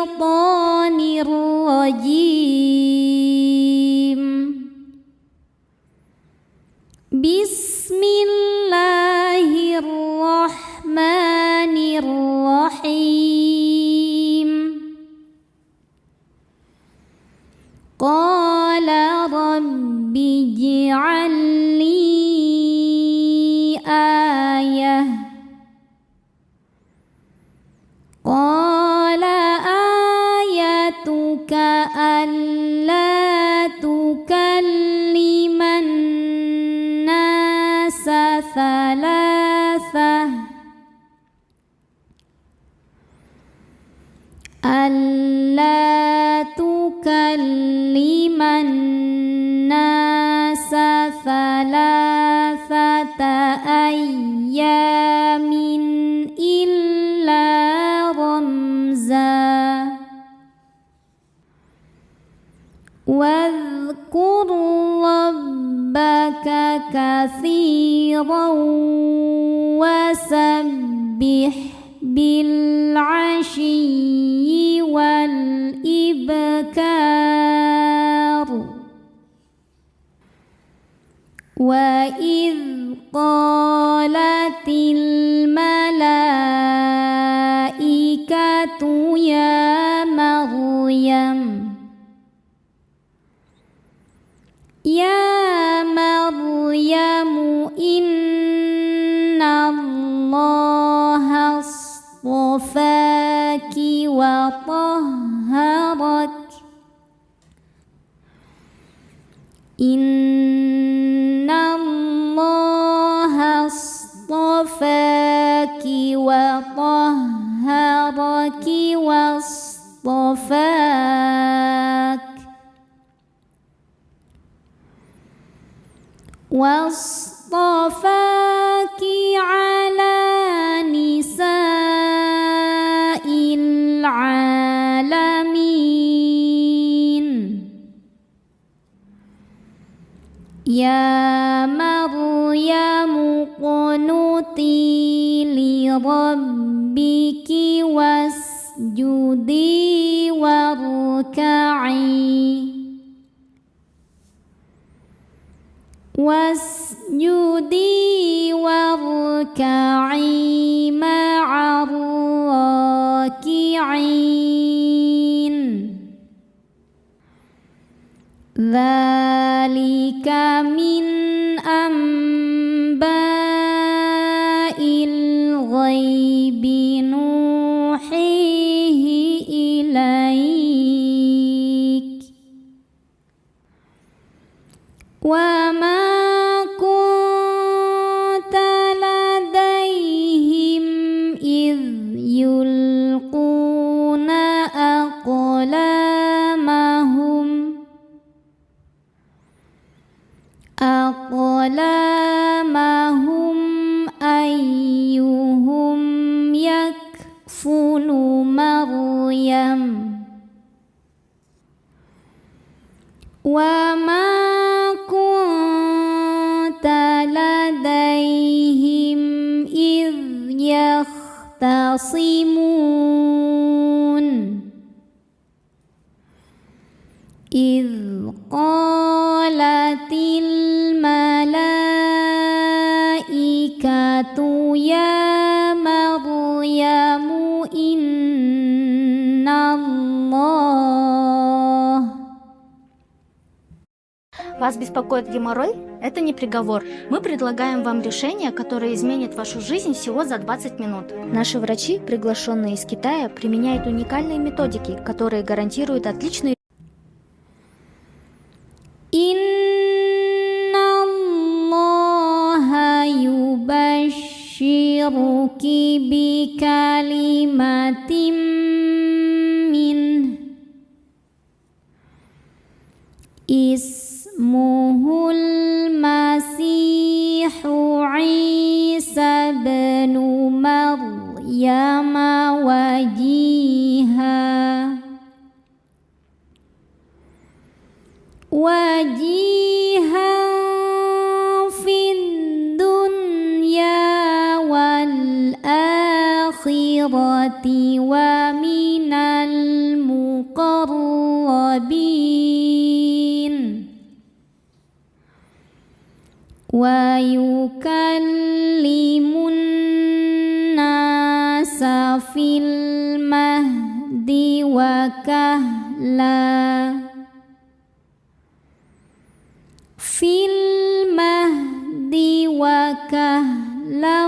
الشيطان الرجيم. بسم الله الرحمن الرحيم. قال رب اجعل لي آية. قال آيتك ألا تكلم الناس ثلاثة. ألا تكلم الناس ثلاثة أيام إلا رمزا. واذكر ربك كثيرا وسبح بالعشي والإبكار. وإذ قالت الملائكة يا مريم إن الله اصطفاك وطهرك. إن الله اصطفاك وطهرك واصطفاك على نساء العالمين. يا مريم اقنتي لربك واسجدي واركعي مع الراكعين. ذلك من أنباء الغيب نوحيه إليك. وما كنت لديهم إذ يلقون أقلامهم أيهم يكفل مريم. وما كنت لديهم إذ يختصمون. إذ قالت الملائكة يا مريم إن الله. Вас беспокоит геморрой? Это не приговор. Мы предлагаем вам решение, которое изменит вашу жизнь всего за 20 минут. Наши врачи, приглашенные из Китая, применяют уникальные методики, которые гарантируют отличный. Inna Allaha yubashshiruki bi kalimatin min ismuhul masihu Isa bin Maryam wajiha fid dunya wal akhirati wa minal ويكلم الناس في المهد وكهلا في المهد وكهلا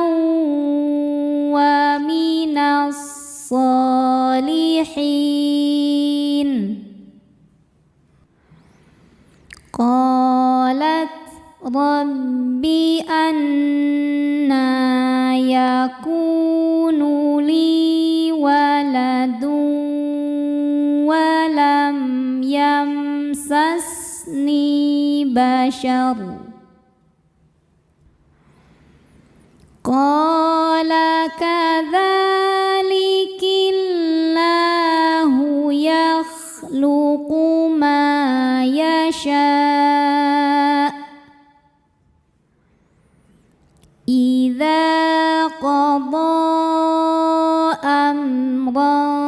ومن الصالحين. قالت رب أنى يكون لي ولد ولم يمسسني بشر قال كذلك الله يخلق ما يشاء إذا قضى أمرا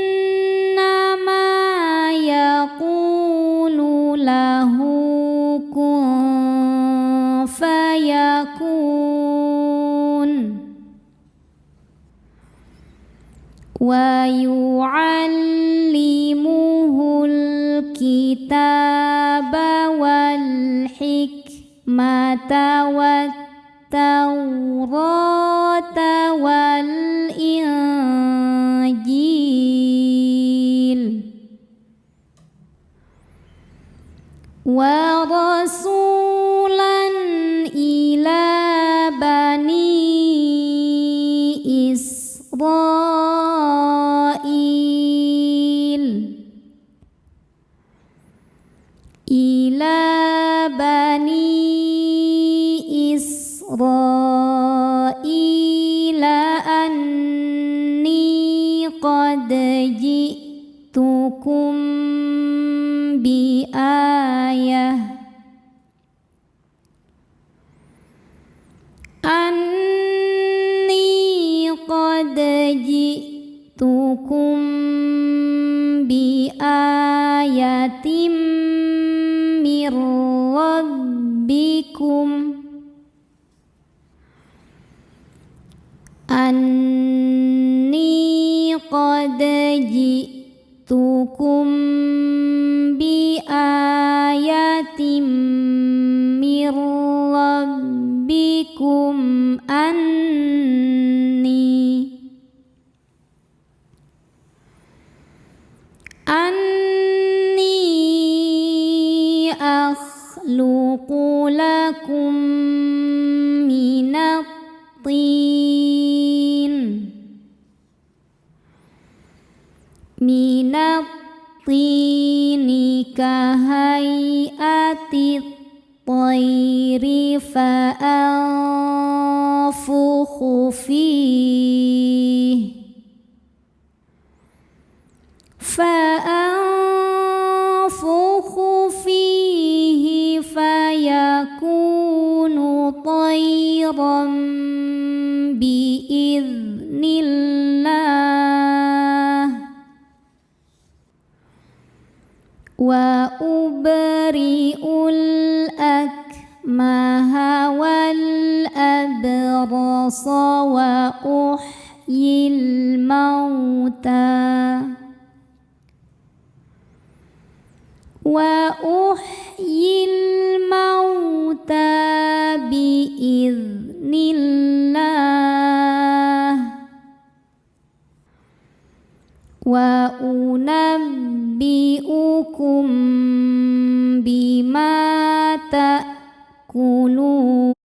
فإنما يقول له كن فيكون. ويعلمه الكتاب والحكمة والتوراة والإنجيل ورسولا إلى بني إسرائيل أني قد جئتكم بآية من ربكم أني قد جئتكم بآية من ربكم أني أخلق لكم من الطين كهيئة الطير فأنفخ فيه فيكون طيرا بإذن الله وأبرئ الأكمه والأبرص وأحيي الموتى بإذن الله وأنبئكم بما تأكلون